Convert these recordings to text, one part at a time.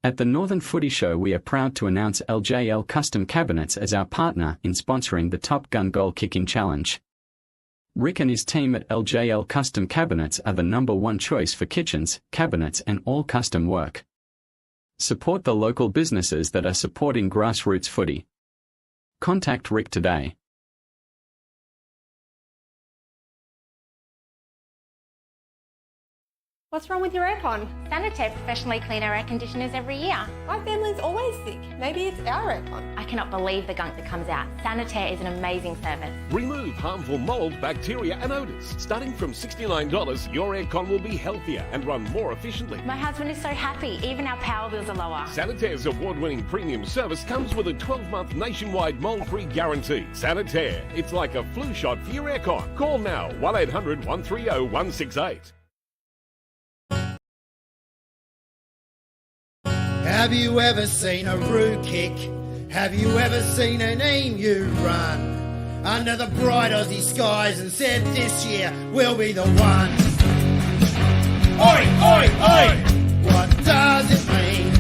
At the Northern Footy Show, we are proud to announce LJL Custom Cabinets as our partner in sponsoring the Top Gun Goal Kicking Challenge. Rick and his team at LJL Custom Cabinets are the #1 choice for kitchens, cabinets and all custom work. Support the local businesses that are supporting grassroots footy. Contact Rick today. What's wrong with your aircon? Sanitaire professionally clean our air conditioners every year. My family's always sick. Maybe it's our aircon. I cannot believe the gunk that comes out. Sanitaire is an amazing service. Remove harmful mold, bacteria and odours. Starting from $69, your aircon will be healthier and run more efficiently. My husband is so happy. Even our power bills are lower. Sanitaire's award-winning premium service comes with a 12-month nationwide mold-free guarantee. Sanitaire, it's like a flu shot for your aircon. Call now, 1-800-130-168. Have you ever seen a roo kick? Have you ever seen an emu run under the bright Aussie skies and said this year we'll be the one? Oi, oi, oi! What does it mean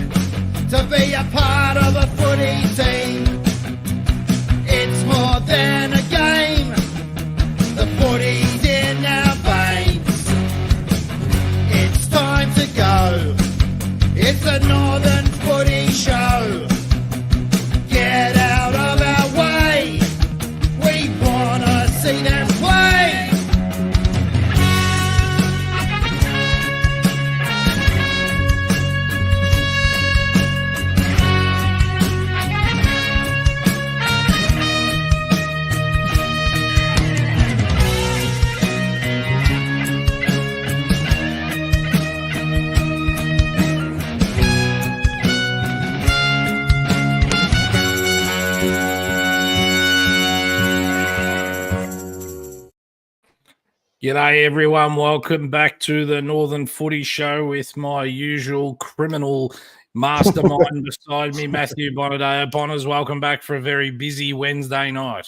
to be a part of a footy team? It's more than a game. The footy's in our veins. It's time to go. It's the Northern Footy Show. Get out of our way. We wanna see them play. G'day everyone, welcome back to the Northern Footy Show with my usual criminal mastermind beside me, Matthew Bonadeo. Bonners, welcome back for a very busy Wednesday night.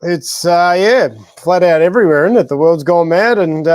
It's, flat out everywhere, isn't it? The world's gone mad, and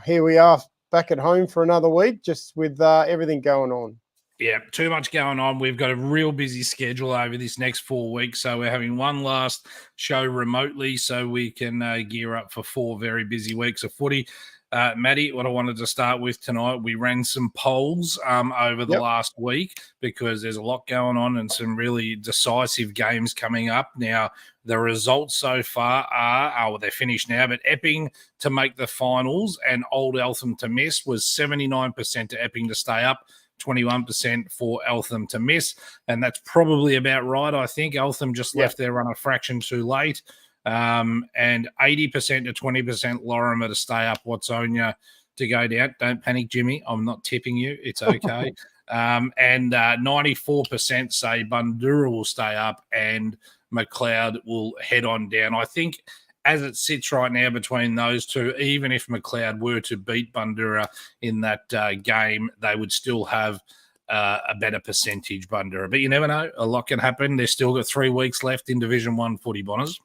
here we are back at home for another week, just with everything going on. Yeah, too much going on. We've got a real busy schedule over this next 4 weeks, so we're having one last show remotely so we can gear up for 4 very busy weeks of footy. Matty, what I wanted to start with tonight, we ran some polls over the last week because there's a lot going on and some really decisive games coming up. Now, the results so far are, they're finished now, but Epping to make the finals and Old Eltham to miss was 79% to Epping to stay up, 21% for Eltham to miss, and that's probably about right. I think Eltham just left their run a fraction too late, and 80% to 20% Lorimer to stay up, Watsonia to go down. Don't panic, Jimmy. I'm not tipping you. It's okay. And 94% say Bundoora will stay up and McLeod will head on down. I think as it sits right now between those two, even if McLeod were to beat Bundoora in that game, they would still have a better percentage, Bundoora. But you never know. A lot can happen. They've still got 3 weeks left in Division 1 footy, Bonners.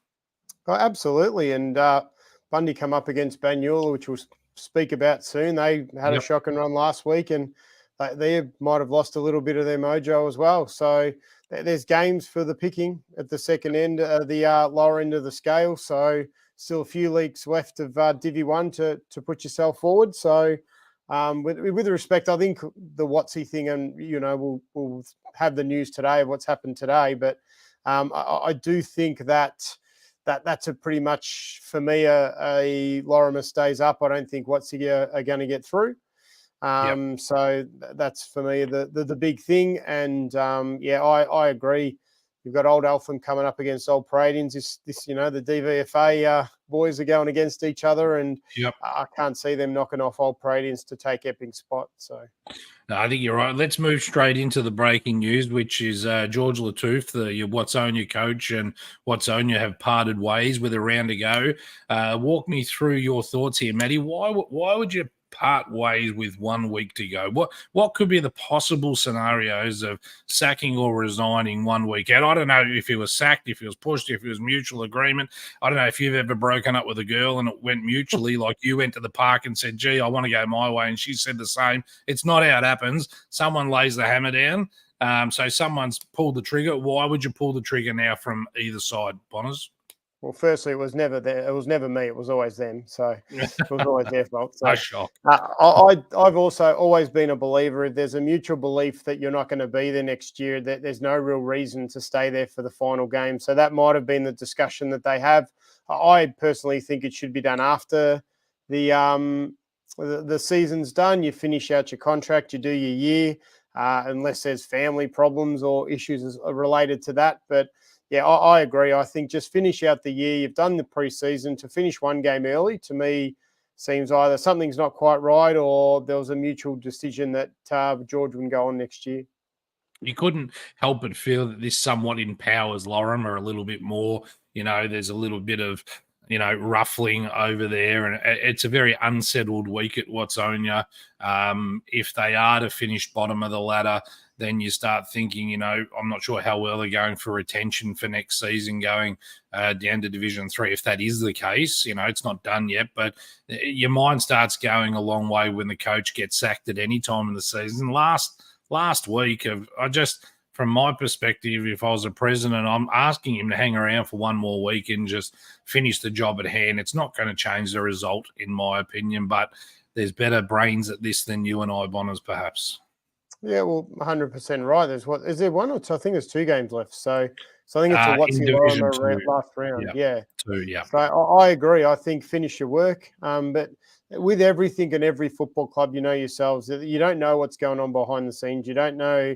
Oh, absolutely. And Bundy come up against Banyula, which we'll speak about soon. They had a shocking run last week, and they might have lost a little bit of their mojo as well. So there's games for the picking at the second end, the lower end of the scale. So still a few leagues left of Divi 1 to put yourself forward. So with respect, I think the Watsy thing, and, we'll have the news today of what's happened today. But I do think that's a pretty much, for me, a Lorimer stays up. I don't think Watsy are going to get through. So that's for me the big thing. And I agree. You've got Old Eltham coming up against Old Paradians. This the DVFA boys are going against each other, and I can't see them knocking off Old Paradians to take Epping's spot. So no, I think you're right. Let's move straight into the breaking news, which is George Latouf, your Watsonia coach, and Watsonia have parted ways with a round to go. Walk me through your thoughts here, Matty. Why would you part ways with 1 week to go? What could be the possible scenarios of sacking or resigning 1 week out? I don't know if he was sacked, if he was pushed, if it was mutual agreement. I don't know if you've ever broken up with a girl and it went mutually, like you went to the park and said, gee, I want to go my way, and she said the same. It's not how it happens. Someone lays the hammer down So someone's pulled the trigger. Why would you pull the trigger now from either side, Bonners? Well, firstly, it was never there. It was never me. It was always them. So it was always their fault. So No shock. I've also always been a believer. If there's a mutual belief that you're not going to be there next year, that there's no real reason to stay there for the final game. So that might have been the discussion that they have. I personally think it should be done after the season's done. You finish out your contract, you do your year, unless there's family problems or issues related to that. But yeah, I agree. I think just finish out the year. You've done the preseason. To finish one game early, to me, seems either something's not quite right or there was a mutual decision that George wouldn't go on next year. You couldn't help but feel that this somewhat empowers Lorimer a little bit more. There's a little bit of, ruffling over there, and it's a very unsettled week at Watsonia. If they are to finish bottom of the ladder, then you start thinking, I'm not sure how well they're going for retention for next season going down to Division 3. If that is the case, it's not done yet, but your mind starts going a long way when the coach gets sacked at any time in the season. Last week, from my perspective, if I was a president, I'm asking him to hang around for one more week and just finish the job at hand. It's not going to change the result, in my opinion, but there's better brains at this than you and I, Bonners, perhaps. Yeah, well, 100% right. Is there one or two? I think there's 2 games left. So I think it's a what's the last round. Yeah. 2, yeah. So I agree. I think finish your work. But with everything in every football club, yourselves, you don't know what's going on behind the scenes. You don't know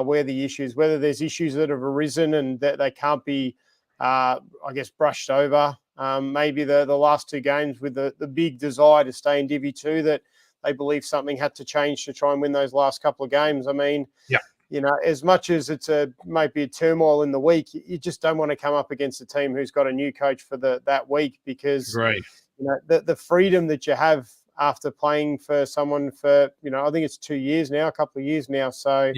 where the issues, whether there's issues that have arisen and that they can't be, brushed over. Maybe the last 2 games with the big desire to stay in Divi 2 that they believe something had to change to try and win those last couple of games. I mean, as much as it's might be a turmoil in the week, you just don't want to come up against a team who's got a new coach for that week because the freedom that you have after playing for someone for I think it's 2 years now, a couple of years now. So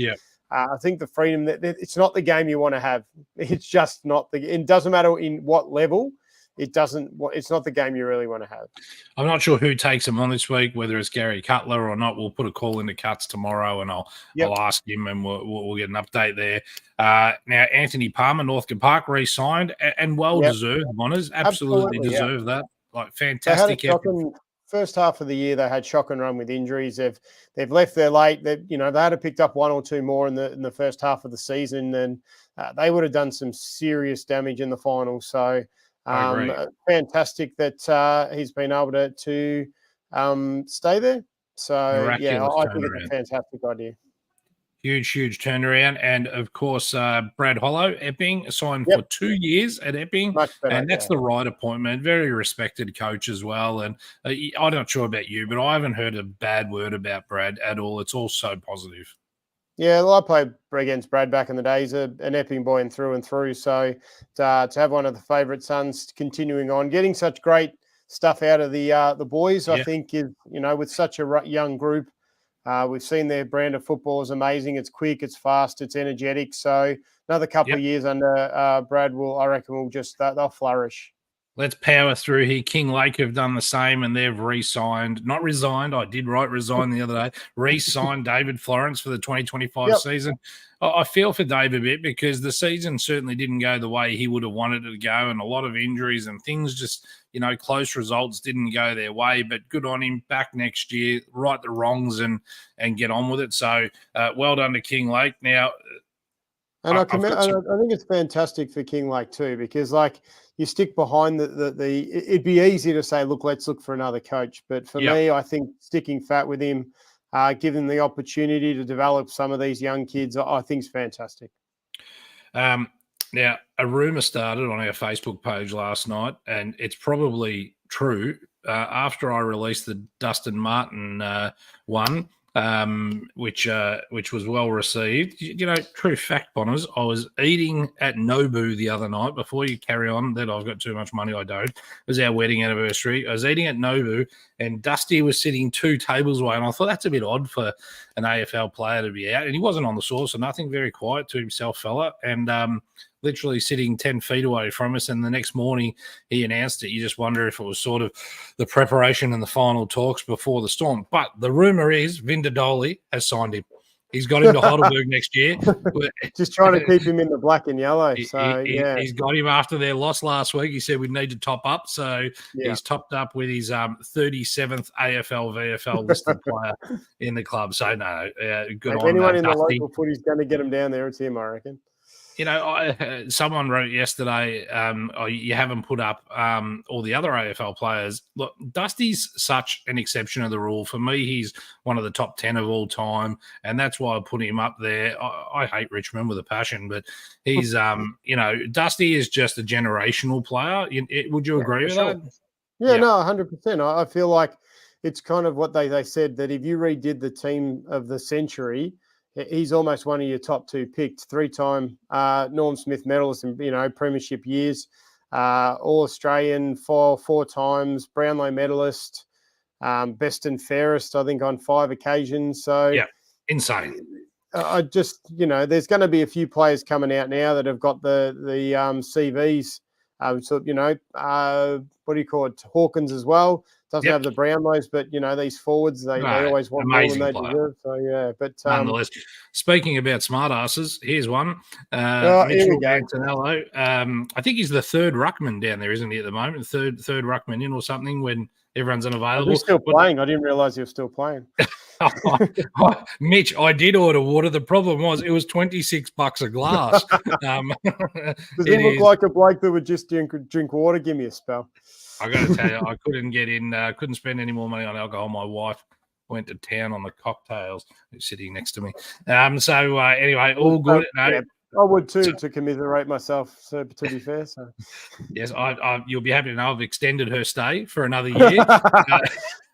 I think the freedom that it's not the game you want to have. It's just not it doesn't matter in what level. It's not the game you really want to have. I'm not sure who takes him on this week, whether it's Gary Cutler or not. We'll put a call into Cuts tomorrow and I'll ask him and we'll get an update there. Now, Anthony Palmer, Northcote Park, re-signed and well-deserved, Bonners. Absolutely deserve that. Like, fantastic effort. First half of the year, they had shock and run with injuries. They've left there late. They had to picked up 1 or 2 more in the first half of the season, and they would have done some serious damage in the final. So fantastic that he's been able to stay there. So I think it's a fantastic idea. Huge turnaround. And of course, Brad Hollow, Epping, signed for 2 years at Epping. And that's the right appointment. Very respected coach as well. And I'm not sure about you, but I haven't heard a bad word about Brad at all. It's all so positive. Yeah, well, I played against Brad back in the days, an Epping boy and through. So to have one of the favourite sons continuing on, getting such great stuff out of the boys, I think is, with such a young group, we've seen their brand of football is amazing. It's quick, it's fast, it's energetic. So another couple of years under Brad they'll flourish. Let's power through here. King Lake have done the same and they've re-signed, not resigned. I did write resign the other day. Re-signed David Florence for the 2025 season. I feel for Dave a bit because the season certainly didn't go the way he would have wanted it to go, and a lot of injuries and things just, close results didn't go their way. But good on him. Back next year, right the wrongs and get on with it. So well done to King Lake. Now, and I think it's fantastic for King Lake too, because you stick behind it'd be easy to say, look, let's look for another coach. But for me, I think sticking fat with him, giving the opportunity to develop some of these young kids, I think is fantastic. Now, a rumour started on our Facebook page last night, and it's probably true. After I released the Dustin Martin one, which was well received. True fact, Bonners, I was eating at Nobu the other night. Before you carry on that I've got too much money, I don't. It was our wedding anniversary. I was eating at Nobu and Dusty was sitting 2 tables away, and I thought that's a bit odd for an AFL player to be out. And he wasn't on the sauce or nothing, very quiet to himself, fella. And literally sitting 10 feet away from us. And the next morning he announced it. You just wonder if it was sort of the preparation and the final talks before the Storm. But the rumour is Vinda Doley has signed him. He's got him to Heidelberg next year. Just trying to keep him in the black and yellow. So, He's got him after their loss last week. He said we need to top up. So he's topped up with his 37th AFL, VFL listed player in the club. So, no, good on anyone in the Dusty. local footy's going to get him down there, it's him, I reckon. You know, someone wrote yesterday, you haven't put up all the other AFL players. Look, Dusty's such an exception of the rule. For me, he's one of the top 10 of all time, and that's why I put him up there. I hate Richmond with a passion, but he's, Dusty is just a generational player. Would you agree with that? Yeah, no, 100%. I feel like it's kind of what they said, that if you redid the team of the century, he's almost one of your top 2 picked. 3-time Norm Smith medalist in premiership years, All-Australian 4 times, Brownlow medalist, best and fairest, I think, on 5 occasions. So yeah, insane. I just, there's going to be a few players coming out now that have got the CVs. What do you call it? Hawkins as well. Doesn't have the Brownlows, but these forwards, they always want more than they deserve. So yeah, but nonetheless, speaking about smart asses, here's one. Mitchell Antonello. I think he's the third ruckman down there, isn't he, at the moment? Third ruckman in or something when everyone's unavailable. He's still playing. I didn't realise he was still playing. Mitch, I did order water. The problem was it was $26 a glass. Does he look like a bloke that would just drink water? Give me a spell. I got to tell you, I couldn't get in, couldn't spend any more money on alcohol. My wife went to town on the cocktails. Who's sitting next to me. Anyway, all good. Yeah, I would too, to commiserate myself. So to be fair, so yes, you'll be happy to know I've extended her stay for another year.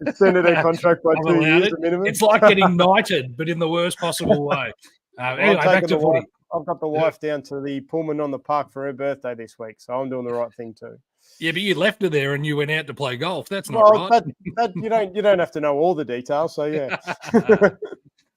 Extended her contract by 2 years minimum. It's like getting knighted, but in the worst possible way. Anyway, back to footy. I've got the wife down to the Pullman on the park for her birthday this week, so I'm doing the right thing too. Yeah, but you left her there and you went out to play golf. That's not right. You don't have to know all the details. So yeah.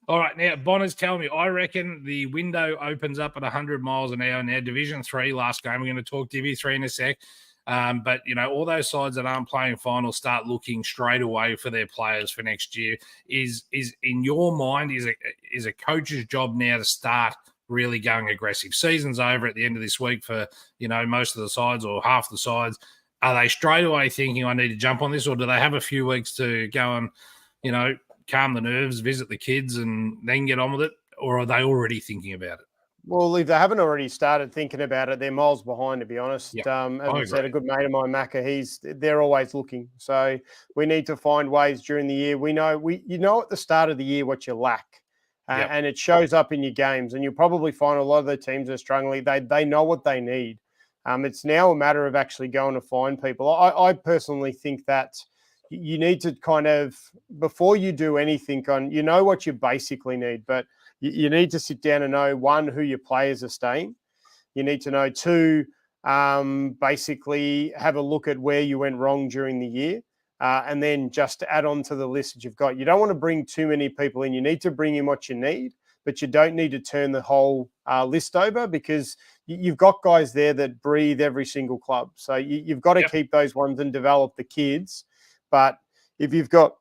All right, now Bonner's telling me I reckon the window opens up at 100 miles an hour now. Division 3 last game. We're going to talk Divi 3 in a sec. But all those sides that aren't playing finals start looking straight away for their players for next year. Is in your mind is a coach's job now to start really going aggressive? Season's over at the end of this week for most of the sides or half the sides. Are they straight away thinking I need to jump on this, or do they have a few weeks to go and calm the nerves, visit the kids, and then get on with it, or are they already thinking about it? Well, if they haven't already started thinking about it, they're miles behind, to be honest. As I said, a good mate of mine, Macca, they're always looking. So we need to find ways during the year. We know at the start of the year what you lack. And it shows up in your games, and you'll probably find a lot of the teams are struggling. They know what they need. It's now a matter of actually going to find people. I personally think that you need to kind of, before you do anything what you basically need, but you need to sit down and know, one, who your players are staying. You need to know, two, basically have a look at where you went wrong during the year. And then just add on to the list that you've got. You don't want to bring too many people in. You need to bring in what you need, but you don't need to turn the whole list over, because you've got guys there that breathe every single club. So you've got to keep those ones and develop the kids. But if you've got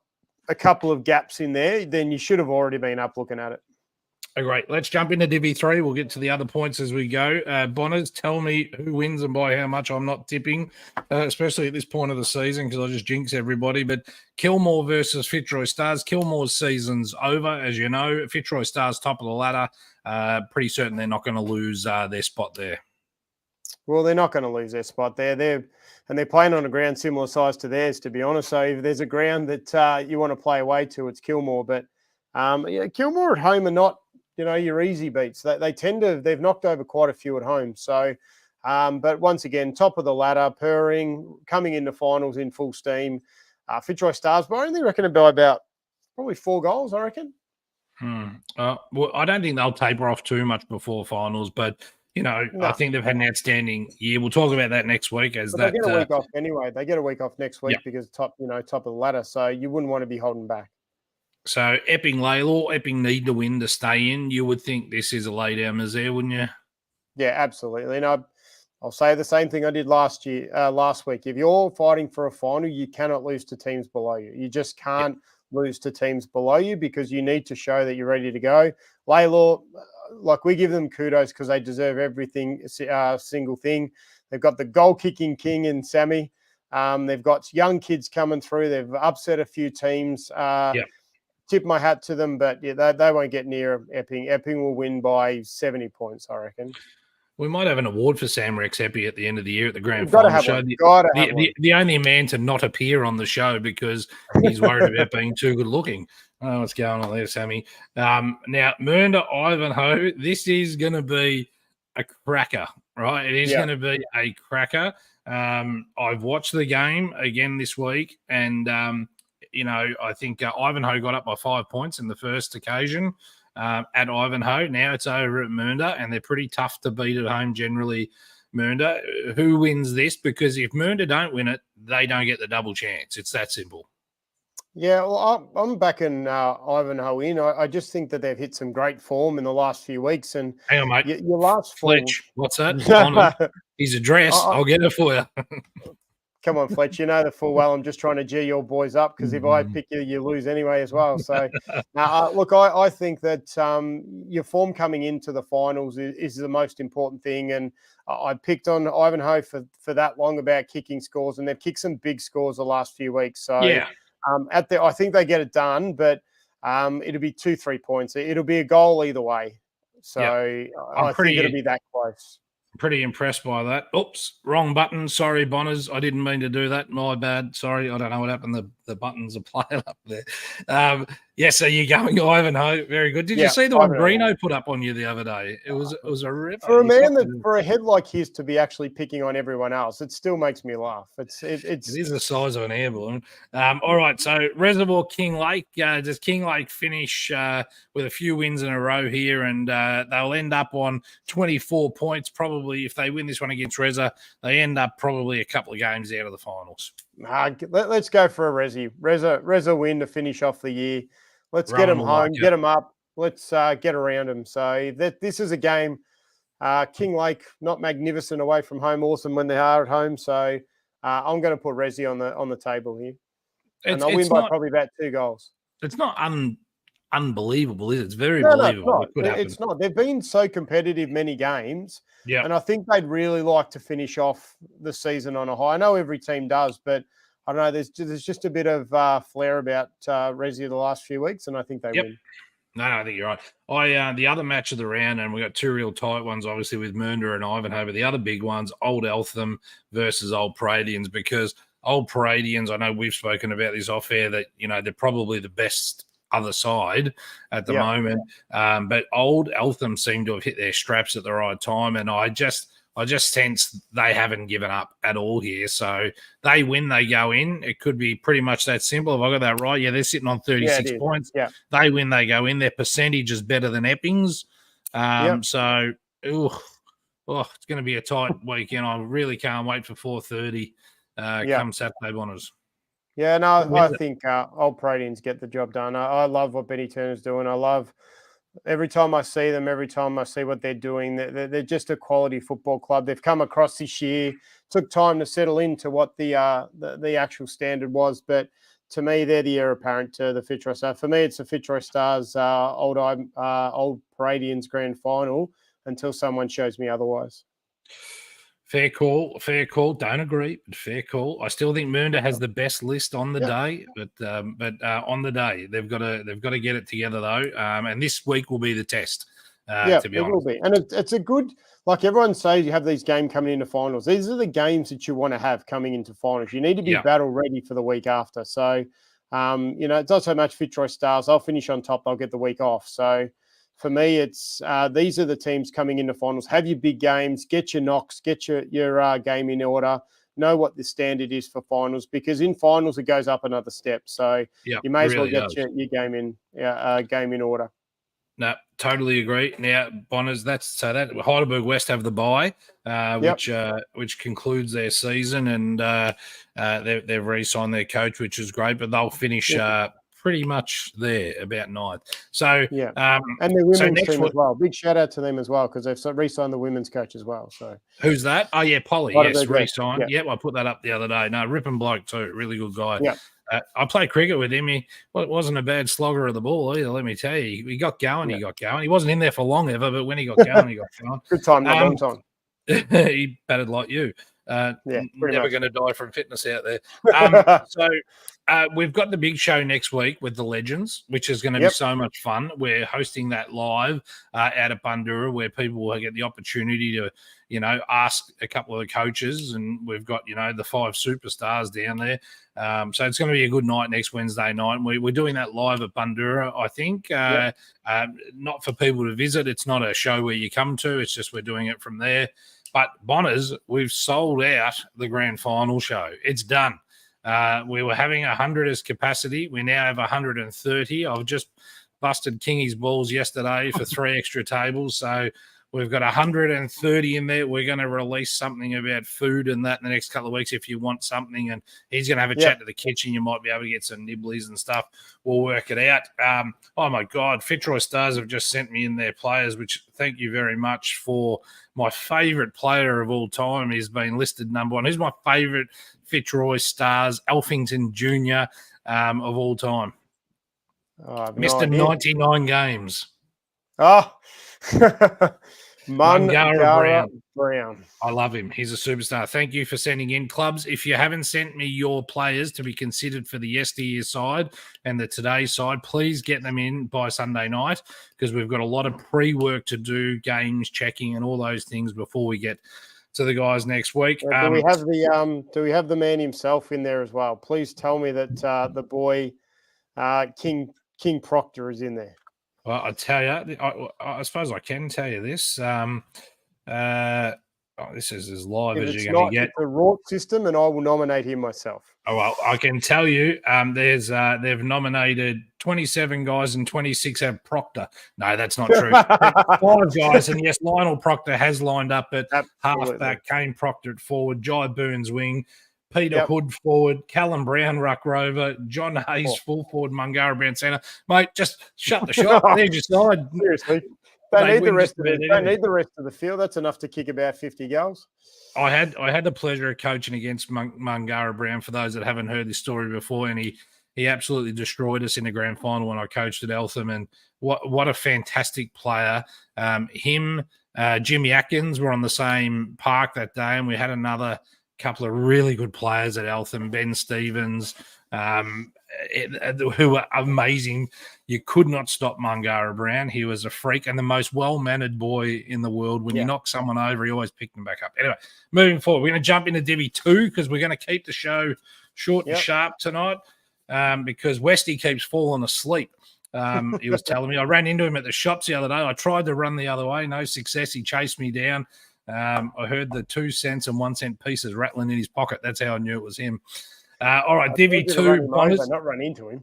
a couple of gaps in there, then you should have already been up looking at it. Oh, great. Let's jump into Divi 3. We'll get to the other points as we go. Bonners, tell me who wins and by how much. I'm not tipping, especially at this point of the season, because I just jinx everybody. But Kilmore versus Fitzroy Stars. Kilmore's season's over, as you know. Fitzroy Stars top of the ladder. Pretty certain they're not going to lose their spot there. Well, they're not going to lose their spot there. They're playing on a ground similar size to theirs, to be honest. So if there's a ground that you want to play away to, it's Kilmore. But Kilmore at home are not, your easy beats. They've knocked over quite a few at home. So, but once again, top of the ladder, purring, coming into finals in full steam. Fitzroy Stars, but I only reckon about probably 4 goals, I reckon. Well, I don't think they'll taper off too much before finals, but I think they've had an outstanding year. We'll talk about that next week. They get a week off anyway. They get a week off next week because top of the ladder. So you wouldn't want to be holding back. So Epping Laylaw, Epping need to win to stay in. You would think this is a lay down misère, wouldn't you? Yeah, absolutely. And I'll say the same thing I did last week. If you're fighting for a final, you cannot lose to teams below you. You just can't lose to teams below you because you need to show that you're ready to go. Laylaw, like we give them kudos because they deserve everything, single thing. They've got the goal kicking king in Sammy. They've got young kids coming through. They've upset a few teams. Tip my hat to them, but they won't get near Epping. Epping will win by 70 points, I reckon. We might have an award for Sam Rex Eppie at the end of the year at the grand final show. The only man to not appear on the show because he's worried about being too good looking. I don't know what's going on there, Sammy. Now, Mernda Ivanhoe, this is going to be a cracker, right? It is going to be a cracker. I've watched the game again this week, and, I think Ivanhoe got up by 5 points in the first occasion. At Ivanhoe. Now it's over at Mernda, and they're pretty tough to beat at home generally, Mernda. Who wins this? Because if Mernda don't win it, they don't get the double chance. It's that simple. Yeah, well, I'm backing Ivanhoe in. I just think that they've hit some great form in the last few weeks. And hang on, mate. Your last Fletch, what's that? His address. I'll get it for you. Come on, Fletch. You know the full well. I'm just trying to G your boys up because if I pick you, you lose anyway as well. So, look, I think that your form coming into the finals is the most important thing. And I picked on Ivanhoe for that long about kicking scores, and they've kicked some big scores the last few weeks. So, I think they get it done, but it'll be 2-3 points. It'll be a goal either way. So, I think it'll be that close. Pretty impressed by that. Oops, wrong button. Sorry, Bonners. I didn't mean to do that. My bad. Sorry. I don't know what happened. The buttons are playing up there. So you're going Ivanhoe. Very good. Did you see the one Greeno put up on you the other day? It was a rip. For a man for a head like his to be actually picking on everyone else, it still makes me laugh. It is the size of an airborne. All right. So Reservoir King Lake. Does King Lake finish with a few wins in a row here, and they'll end up on 24 points probably if they win this one against Reza. They end up probably a couple of games out of the finals. Let's go for a Reza win to finish off the year. Let's get them home, get them up. Let's get around them. So this is a game. King Lake, not magnificent away from home, awesome when they are at home. So I'm going to put Rezi on the table here, and I'll win by probably about 2 goals. It's not unbelievable, is it? It's very believable. It's not. They've been so competitive many games. Yeah, and I think they'd really like to finish off the season on a high. I know every team does, but I don't know. There's just a bit of flair about Rezi the last few weeks, and I think they win. No, I think you're right. The other match of the round, and we got 2 real tight ones, obviously with Mernda and Ivanhoe. But the other big ones, Old Eltham versus Old Paradians, because Old Paradians, I know we've spoken about this off air that they're probably the best other side at the moment, but Old Eltham seem to have hit their straps at the right time, and I just sense they haven't given up at all here. So they win, they go in. It could be pretty much that simple. Have I got that right? Yeah, they're sitting on 36 points. Yeah. They win, they go in. Their percentage is better than Epping's. So it's going to be a tight weekend. I really can't wait for 4:30 come Saturday, Bonners. Yeah, no, I think Old Paradians get the job done. I love what Benny Turner's doing. I love every time I see them, every time I see what they're doing. They're just a quality football club. They've come across this year. Took time to settle into what the actual standard was, but to me, they're the heir apparent to the Fitzroy Stars. For me, it's the Fitzroy Stars Old Paradians grand final until someone shows me otherwise. Fair call. Don't agree, but fair call. I still think Mernda has the best list on the day, but on the day they've got to get it together though. And this week will be the test. To be honest, it will be, and it's a good. Like everyone says, you have these games coming into finals. These are the games that you want to have coming into finals. You need to be battle ready for the week after. So, it's not so much Fitzroy Stars. I'll finish on top. I'll get the week off. So. For me, it's these are the teams coming into finals. Have your big games, get your knocks, get your game in order. Know what the standard is for finals, because in finals it goes up another step. So you may as well get your game in order. No, totally agree. Now, Bonners, that Heidelberg West have the bye, which concludes their season, and they've re-signed their coach, which is great. But they'll finish pretty much there about 9th. So yeah, and the women's team week, as well. Big shout out to them as well because they've re-signed the women's coach as well. So who's that? Oh yeah, Polly. What Yes, re-signed. Yeah. Yep, I put that up the other day. No, ripping bloke too. Really good guy. Yeah. I played cricket with him. He wasn't a bad slogger of the ball either, let me tell you. He got going, He got going. He wasn't in there for long ever, but when he got going, he got going. Good time, not long time. He batted like you. Never going to die from fitness out there. So we've got the big show next week with the Legends, which is going to be so much fun. We're hosting that live out at Bundoora where people will get the opportunity to, ask a couple of the coaches, and we've got, the 5 superstars down there. So it's going to be a good night next Wednesday night. We're doing that live at Bundoora, I think. Not for people to visit. It's not a show where you come to. It's just we're doing it from there. But Bonners, we've sold out the grand final show. It's done. We were having 100 as capacity. We now have 130. I've just busted Kingy's balls yesterday for 3 extra tables. So we've got 130 in there. We're going to release something about food and that in the next couple of weeks if you want something. And he's going to have a chat to the kitchen. You might be able to get some nibblies and stuff. We'll work it out. Oh, my God. Fitzroy Stars have just sent me in their players, which thank you very much for my favourite player of all time. He's been listed number 1. Who's my favourite Fitzroy Stars, Elphington Jr. Of all time? Mr. 99 games. Oh, Mangara Brown. I love him. He's a superstar. Thank you for sending in, clubs. If you haven't sent me your players to be considered for the yesteryear side and the today side, please get them in by Sunday night because we've got a lot of pre-work to do, games, checking, and all those things before we get to the guys next week. Do we have the man himself in there as well? Please tell me that the boy King Proctor is in there. Well, I tell you, I suppose I can tell you this. This is as live as you're going to get. It's a raw system, and I will nominate him myself. Oh, well, I can tell you, they've nominated 27 guys and 26 have Proctor. No, that's not true. 5 guys, and yes, Lionel Proctor has lined up at halfback, Kane Proctor at forward, Jai Burns wing, Peter Hood forward, Callum Brown ruck rover, John Hayes full forward, Mungara Brown centre. Mate, just shut the shop. There's your side. Seriously. Don't need the rest of the field. That's enough to kick about 50 goals. I had the pleasure of coaching against Mungara Brown, for those that haven't heard this story before, and he absolutely destroyed us in the grand final when I coached at Eltham. And what a fantastic player. Jimmy Atkins were on the same park that day, and we had another couple of really good players at Eltham, Ben Stevens, who were amazing. You could not stop Mungara Brown. He was a freak and the most well-mannered boy in the world. When you knock someone over, he always picked them back up. Anyway, moving forward, we're going to jump into Divi 2 because we're going to keep the show short and sharp tonight because Westy keeps falling asleep. He was telling me. I ran into him at the shops the other day. I tried to run the other way. No success. He chased me down. I heard the 2 cents and 1 cent pieces rattling in his pocket. That's how I knew it was him. All right, Divi 2. Not run into him.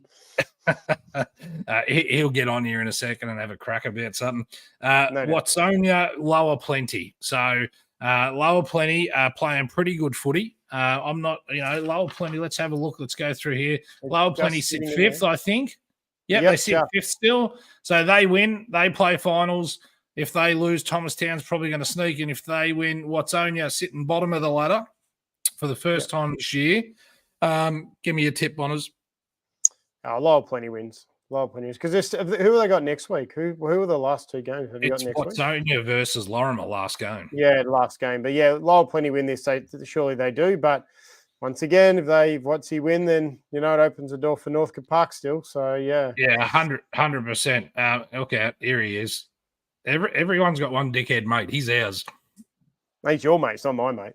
He'll get on here in a second and have a crack about something. Watsonia, Lower Plenty. So Lower Plenty are playing pretty good footy. I'm not, Lower Plenty. Let's have a look. Let's go through here. Lower Plenty sit 5th, I think. Yep, they sit 5th still. So they win. They play finals. If they lose, Thomastown's probably going to sneak in. If they win, Watsonia sitting bottom of the ladder for the first time this year. Give me a tip, Bonners. Lower Plenty wins. Lower Plenty wins. Because who have they got next week? Who are the last 2 games? Have you got next week? Watsonia versus Lorimer last game. Yeah, last game. But yeah, Lower Plenty win this. Surely they do. But once again, if they Watsy win, then it opens the door for Northcote Park still. So yeah. Yeah, 100%. Okay, here he is. Everyone's got one dickhead mate. He's ours. He's your mate. It's not my mate.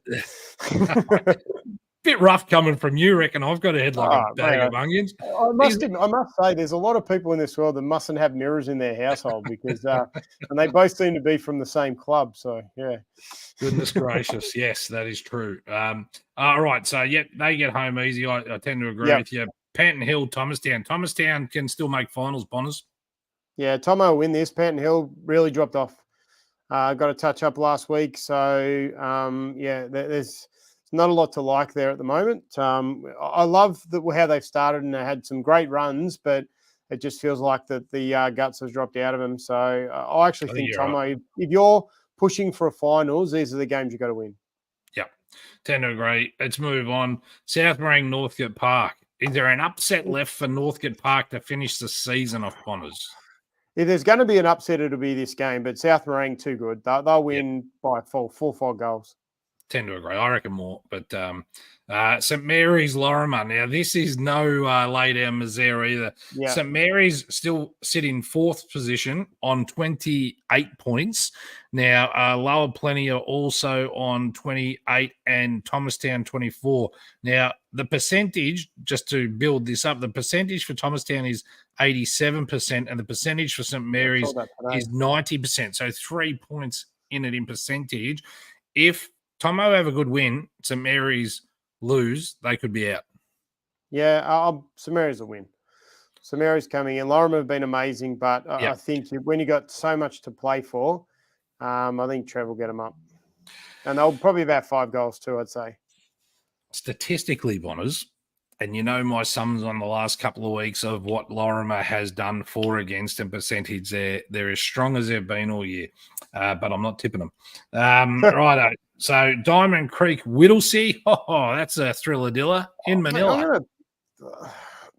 Bit rough coming from you, reckon. I've got a head like a bag of onions. I must say, there's a lot of people in this world that mustn't have mirrors in their household because, and they both seem to be from the same club. So yeah. Goodness gracious, yes, that is true. All right, so they get home easy. I tend to agree with you. Panton Hill, Thomastown. Thomastown can still make finals, Bonners. Yeah, Tomo will win this. Panton Hill really dropped off. Got a touch up last week. So, there's not a lot to like there at the moment. I love how they've started and they had some great runs, but it just feels like that the guts has dropped out of them. So I actually think, Tomo, if you're pushing for a finals, these are the games you've got to win. Yeah, tend to agree. Let's move on. South Morang, Northcote Park. Is there an upset left for Northcote Park to finish the season off, Bonners? If there's going to be an upset, it'll be this game, but South Morang too good. They'll win by 4 or 5 goals. Tend to agree. I reckon more. But St. Mary's Lorimer. Now, this is no lay down misère either. Yeah. St. Mary's still sit in 4th position on 28 points. Now, Lower Plenty are also on 28 and Thomastown 24. Now, the percentage, just to build this up, the percentage for Thomastown is 87% and the percentage for St. Mary's is 90%. So 3 points in it in percentage. If Tomo have a good win, St. Mary's lose, they could be out. Yeah, St. Mary's will win. St. Mary's coming in. Lorimer have been amazing, but I think when you got so much to play for, I think Trev will get them up. And they'll probably about 5 goals too, I'd say. Statistically, Bonners, and you know my sums on the last couple of weeks of what Lorimer has done for, against, and percentage, they're as strong as they've been all year. But I'm not tipping them. Righto. So Diamond Creek, Whittlesea. Oh, that's a thriller-diller in Manila.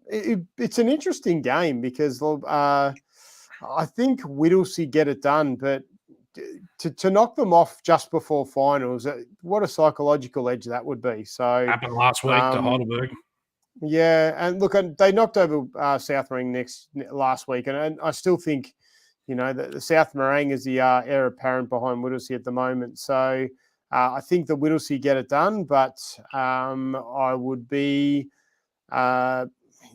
It's an interesting game because I think Whittlesea get it done, but to knock them off just before finals, what a psychological edge that would be. So happened last week to Heidelberg. Yeah, and look, they knocked over South Morang last week, and I still think, the South Morang is the heir apparent behind Whittlesea at the moment. So I think the Whittlesea get it done, but I would be, I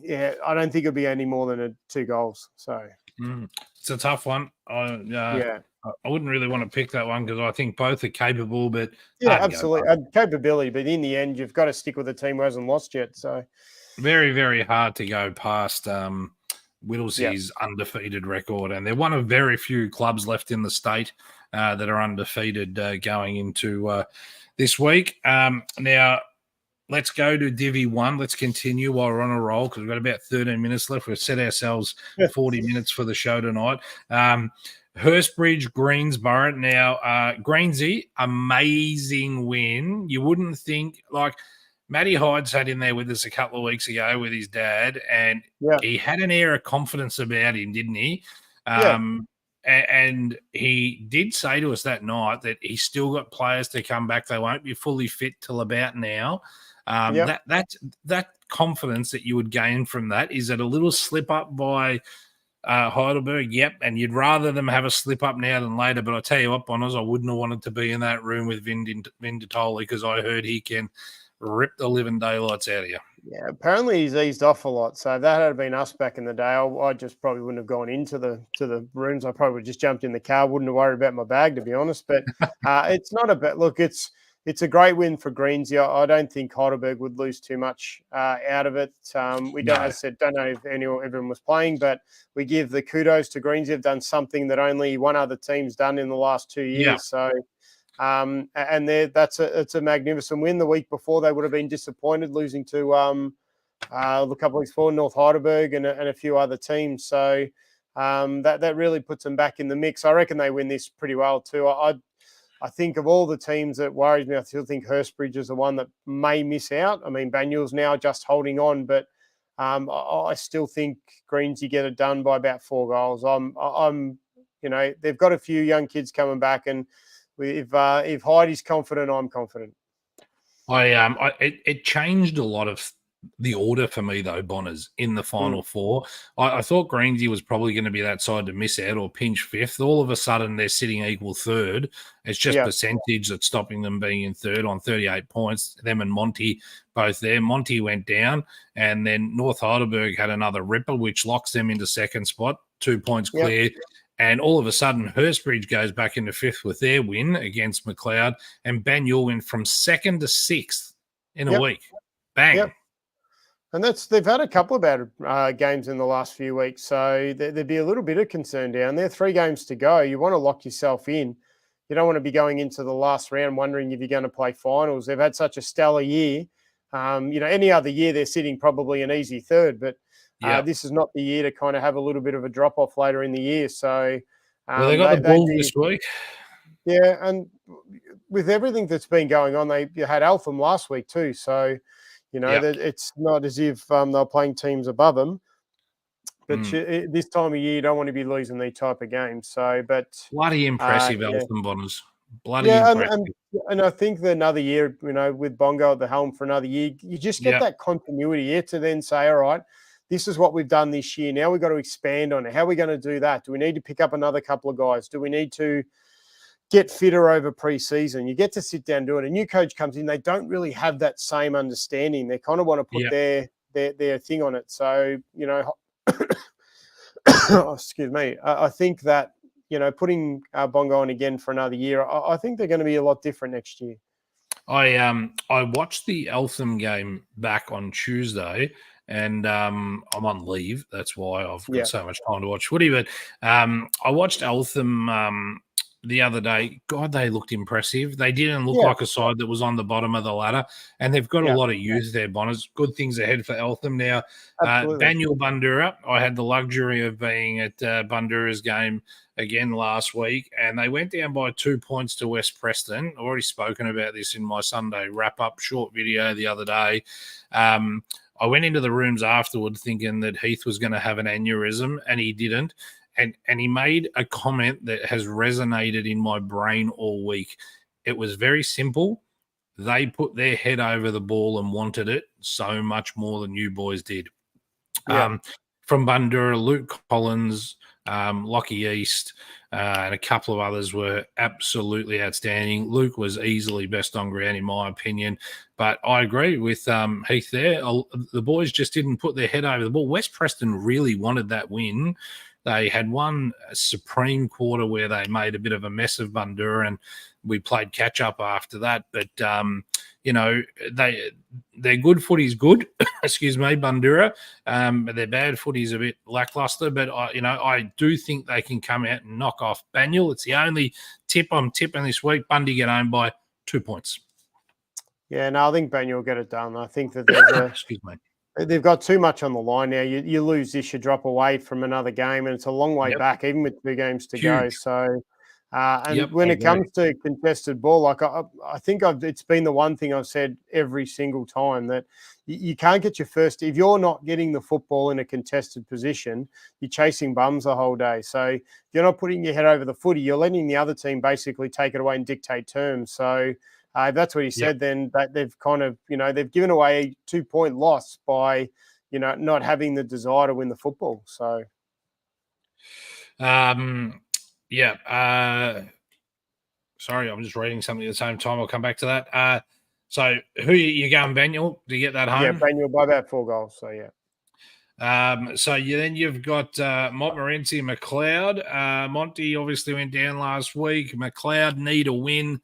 don't think it'll be any more than 2 goals. So it's a tough one. I wouldn't really want to pick that one because I think both are capable, but absolutely capability. But in the end, you've got to stick with a team who hasn't lost yet. So very, very hard to go past Whittlesea's undefeated record, and they're one of very few clubs left in the state that are undefeated going into this week. Now, let's go to Divi 1. Let's continue while we're on a roll because we've got about 13 minutes left. We've set ourselves 40 minutes for the show tonight. Hurstbridge, Greensborough. Now, Greensy, amazing win. You wouldn't think, like, Matty Hyde sat in there with us a couple of weeks ago with his dad, and he had an air of confidence about him, didn't he? And he did say to us that night that he's still got players to come back. They won't be fully fit till about now. That confidence that you would gain from that, is it a little slip up by Heidelberg? Yep. And you'd rather them have a slip up now than later. But I tell you what, Bonners, I wouldn't have wanted to be in that room with Vindatoli because I heard he can rip the living daylights out of you. Yeah, apparently he's eased off a lot. So if that had been us back in the day, I just probably wouldn't have gone into the rooms. I probably would have just jumped in the car. Wouldn't have worried about my bag, to be honest. But it's not a bad look. It's a great win for Greensy. I don't think Heidelberg would lose too much out of it. We don't, as I said, don't know if everyone was playing, but we give the kudos to Greensy. They've done something that only one other team's done in the last 2 years. Yeah. So. And it's a magnificent win. The week before they would have been disappointed losing to a couple of weeks before North Heidelberg and a few other teams. So that really puts them back in the mix. I reckon they win this pretty well too. I think of all the teams that worries me, I still think Hurstbridge is the one that may miss out. I mean, Banyul's now just holding on, but I still think Greensy get it done by about 4 goals. They've got a few young kids coming back, and if Heidi's confident, I'm confident. It changed a lot of the order for me though, Bonners, in the final 4. I thought Greensy was probably going to be that side to miss out or pinch 5th. All of a sudden, they're sitting equal 3rd. It's just percentage that's stopping them being in 3rd on 38 points. Them and Monty both there. Monty went down, and then North Heidelberg had another ripper, which locks them into 2nd spot, 2 points clear. And all of a sudden, Hurstbridge goes back into 5th with their win against McLeod, and Banyul went from 2nd to 6th in a week. Bang. Yep. And they've had a couple of bad games in the last few weeks, so there'd be a little bit of concern down there. 3 games to go. You want to lock yourself in. you don't want to be going into the last round wondering if you're going to play finals. They've had such a stellar year. Any other year they're sitting probably an easy third, but this is not the year to kind of have a little bit of a drop off later in the year. So, well, they got the Bulls this week. Yeah, and with everything that's been going on, they had Eltham last week too. So, it's not as if they're playing teams above them. But this time of year, you don't want to be losing these type of games. So, but bloody impressive, Eltham Bonners. Bloody impressive. And I think that another year, with Bongo at the helm for another year, you just get that continuity here to then say, all right, this is what we've done this year. Now we've got to expand on it. How are we going to do that? Do we need to pick up another couple of guys? Do we need to get fitter over pre-season? You get to sit down and do it. A new coach comes in, they don't really have that same understanding. They kind of want to put their thing on it. So, excuse me. I think that, putting Bongo on again for another year, I think they're going to be a lot different next year. I watched the Eltham game back on Tuesday, and I'm on leave. That's why I've got so much time to watch footy. But I watched Eltham the other day. God, they looked impressive. They didn't look like a side that was on the bottom of the ladder, and they've got a lot of youth there, Bonners. Good things ahead for Eltham. Now, Daniel Bundura, I had the luxury of being at Bundura's game again last week, and they went down by 2 points to West Preston. I've already spoken about this in my Sunday wrap-up short video the other day. I went into the rooms afterward thinking that Heath was going to have an aneurysm, and he didn't. And he made a comment that has resonated in my brain all week. It was very simple. They put their head over the ball and wanted it so much more than you boys did. From Bundura, Luke Collins, Lockie East, and a couple of others were absolutely outstanding. Luke was easily best on ground, in my opinion. But I agree with Heath there. The boys just didn't put their head over the ball. West Preston really wanted that win. They had one supreme quarter where they made a bit of a mess of Bundura, and we played catch up after that. But their good footy's good. Excuse me, Bundura. Their bad footy's a bit lackluster. But I do think they can come out and knock off Banyule. It's the only tip I'm tipping this week. Bundy get home by 2 points. Yeah, no, I think Banyule will get it done. I think that there's excuse me. They've got too much on the line now. You lose this, you drop away from another game, and it's a long way back, even with 2 games to go. So, when it comes to contested ball, like I think it's been the one thing I've said every single time, that you can't get your first. If you're not getting the football in a contested position, you're chasing bums the whole day. So if you're not putting your head over the footy, you're letting the other team basically take it away and dictate terms. So if that's what he said, then that they've kind of, they've given away a 2 point loss by, not having the desire to win the football. So, sorry, I'm just reading something at the same time. I'll come back to that. So who you going, Banyule? Do you get that home? Yeah, Banyule by about 4 goals. So, yeah. So you've got Montmorency and McLeod. Monty obviously went down last week. McLeod need a win.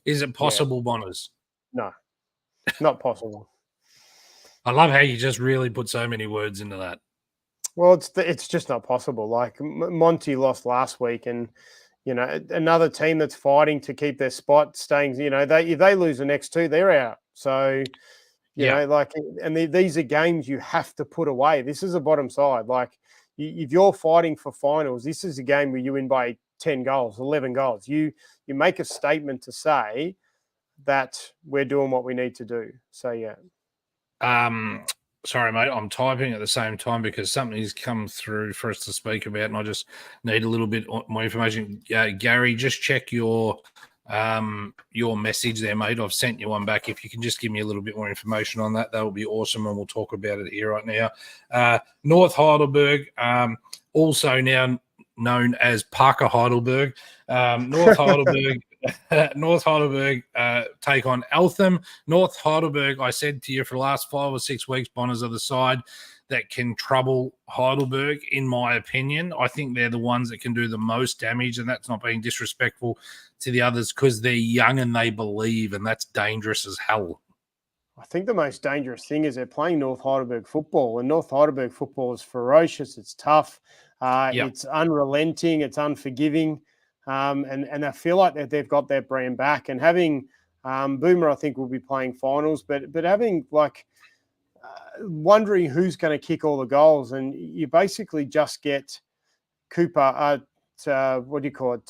Is it possible, Bonners? No, not possible. I love how you just really put so many words into that. Well, it's just not possible. Like Monty lost last week, and another team that's fighting to keep their spot staying. If they lose the next 2, they're out. So these are games you have to put away. This is a bottom side. Like if you're fighting for finals, this is a game where you win by 10 goals, 11 goals. You make a statement to say that we're doing what we need to do. So, yeah. Sorry, mate, I'm typing at the same time because something's come through for us to speak about, and I just need a little bit more information. Gary, just check your message there, mate. I've sent you one back. If you can just give me a little bit more information on that, that would be awesome, and we'll talk about it here right now. North Heidelberg, also now known as Parker Heidelberg. North Heidelberg take on Eltham. North Heidelberg, I said to you for the last 5 or 6 weeks, Bonners are the side that can trouble Heidelberg, in my opinion. I think they're the ones that can do the most damage, and that's not being disrespectful to the others because they're young and they believe, and that's dangerous as hell. I think the most dangerous thing is they're playing North Heidelberg football, and North Heidelberg football is ferocious. It's tough. It's unrelenting. It's unforgiving. and I feel like that they've got their brand back. And having Boomer, I think, will be playing finals, but having wondering who's going to kick all the goals, and you basically just get Cooper, what do you call it,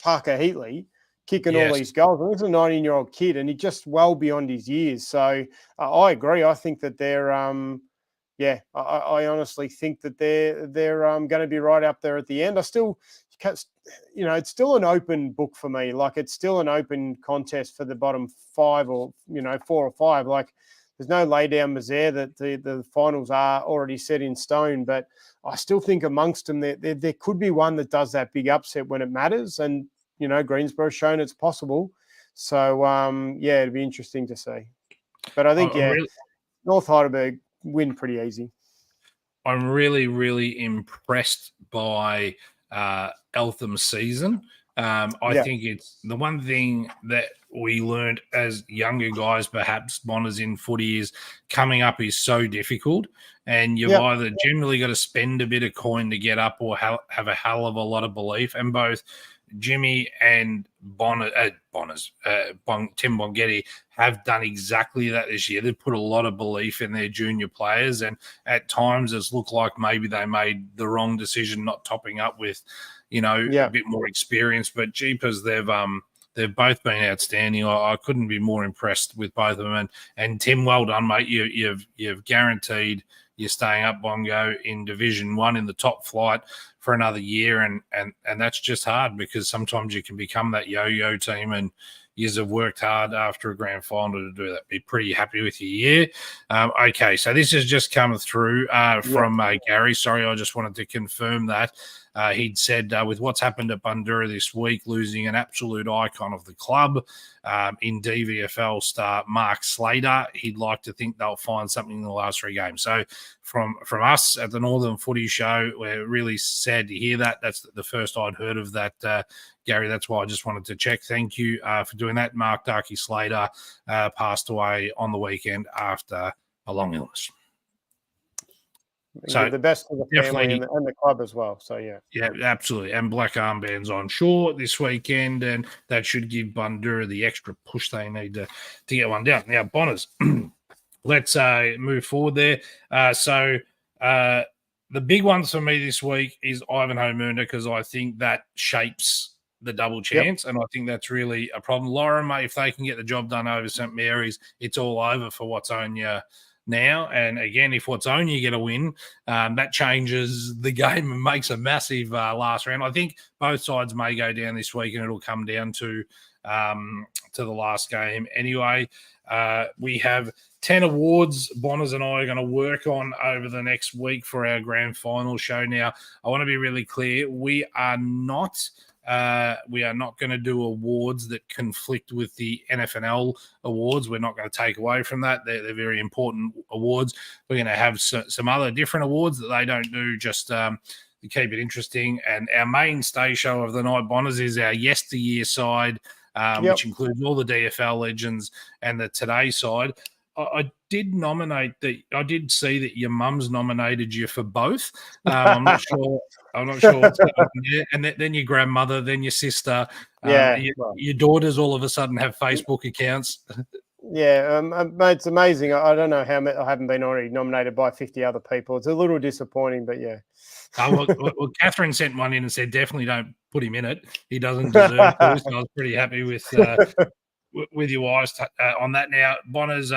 Parker Heatley, kicking all these goals. And this is a 19-year-old kid, and he's just well beyond his years. So I agree. I think that they're, I honestly think that they're going to be right up there at the end. I still, it's still an open book for me. Like, it's still an open contest for the bottom 5 or 4 or 5. Like, there's no lay down misère that the finals are already set in stone. But I still think amongst them, there could be one that does that big upset when it matters. And, Greensboro's shown it's possible. So, it'd be interesting to see. But I think, North Heidelberg win pretty easy. I'm really, really impressed by Eltham's season. I think it's the one thing that we learned as younger guys, perhaps Bonners in footy, is coming up is so difficult, and you've either generally got to spend a bit of coin to get up or have a hell of a lot of belief. And both Jimmy and Tim Bongetti have done exactly that this year. They've put a lot of belief in their junior players, and at times it's looked like maybe they made the wrong decision not topping up with a bit more experience. But jeepers, they've both been outstanding. I couldn't be more impressed with both of them. And Tim, well done, mate. You've guaranteed you're staying up, Bongo, in Division 1 in the top flight for another year, and that's just hard, because sometimes you can become that yo-yo team, and years have worked hard after a grand final to do that. Be pretty happy with your year. Okay, so this has just come through from Gary. Sorry, I just wanted to confirm that. He'd said, with what's happened at Bundoora this week, losing an absolute icon of the club in DVFL star Mark Slater, he'd like to think they'll find something in the last 3 games. So from us at the Northern Footy Show, we're really sad to hear that. That's the first I'd heard of that, Gary. That's why I just wanted to check. Thank you for doing that. Mark Darky Slater passed away on the weekend after a long illness. So the best of the family and the club as well. So yeah, absolutely. And black armbands on shore this weekend, and that should give Bundoora the extra push they need to get one down. Now, Bonners, let's move forward there. So the big ones for me this week is Ivanhoe Moondah, because I think that shapes the double chance, and I think that's really a problem. Lorimer, if they can get the job done over St Mary's, it's all over for Watsonia now. And again, if Watsonia get a win, that changes the game and makes a massive last round. I think both sides may go down this week, and it'll come down to the last game anyway. We have 10 awards Bonners and I are going to work on over the next week for our grand final show. Now, I want to be really clear. We are not going to do awards that conflict with the NFNL awards. We're not going to take away from that. They're very important awards. We're going to have some other different awards that they don't do, just to keep it interesting. And our mainstay show of the night, Bonners, is our yesteryear side, which includes all the DFL legends and the Today side. I did see that your mum's nominated you for both. I'm not sure what's going on there. And then your grandmother, then your sister. Your daughters all of a sudden have Facebook accounts. Yeah, mate, it's amazing. I don't know how I haven't been already nominated by 50 other people. It's a little disappointing, but yeah. Well, Catherine sent one in and said, definitely don't put him in it. He doesn't deserve to. So I was pretty happy with your wives on that. Now, Bonners,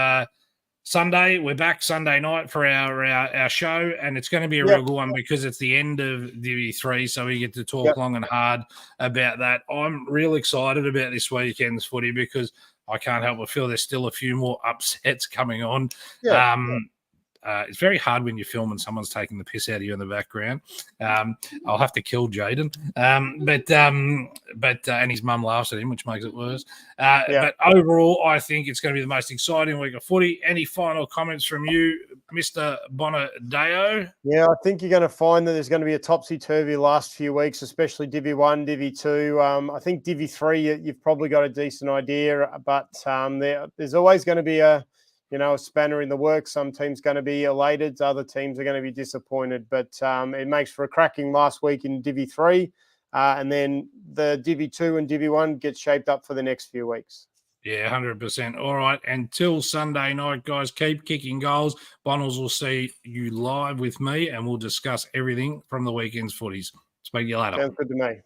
Sunday, we're back Sunday night for our show, and it's going to be a real good one because it's the end of DV3, so we get to talk long and hard about that. I'm real excited about this weekend's footy because I can't help but feel there's still a few more upsets coming on. It's very hard when you film and someone's taking the piss out of you in the background. I'll have to kill Jaden. But his mum laughs at him, which makes it worse. But overall, I think it's going to be the most exciting week of footy. Any final comments from you, Mr. Bonadeo? Yeah, I think you're going to find that there's going to be a topsy-turvy last few weeks, especially Divi 1, Divi 2. I think Divi 3, you've probably got a decent idea, but there's always going to be a spanner in the works. Some teams going to be elated, other teams are going to be disappointed. But it makes for a cracking last week in Divi 3. And then the Divi 2 and Divi 1 gets shaped up for the next few weeks. Yeah, 100%. All right. Until Sunday night, guys, keep kicking goals. Bonnells will see you live with me, and we'll discuss everything from the weekend's footies. Speak to you later. Sounds good to me.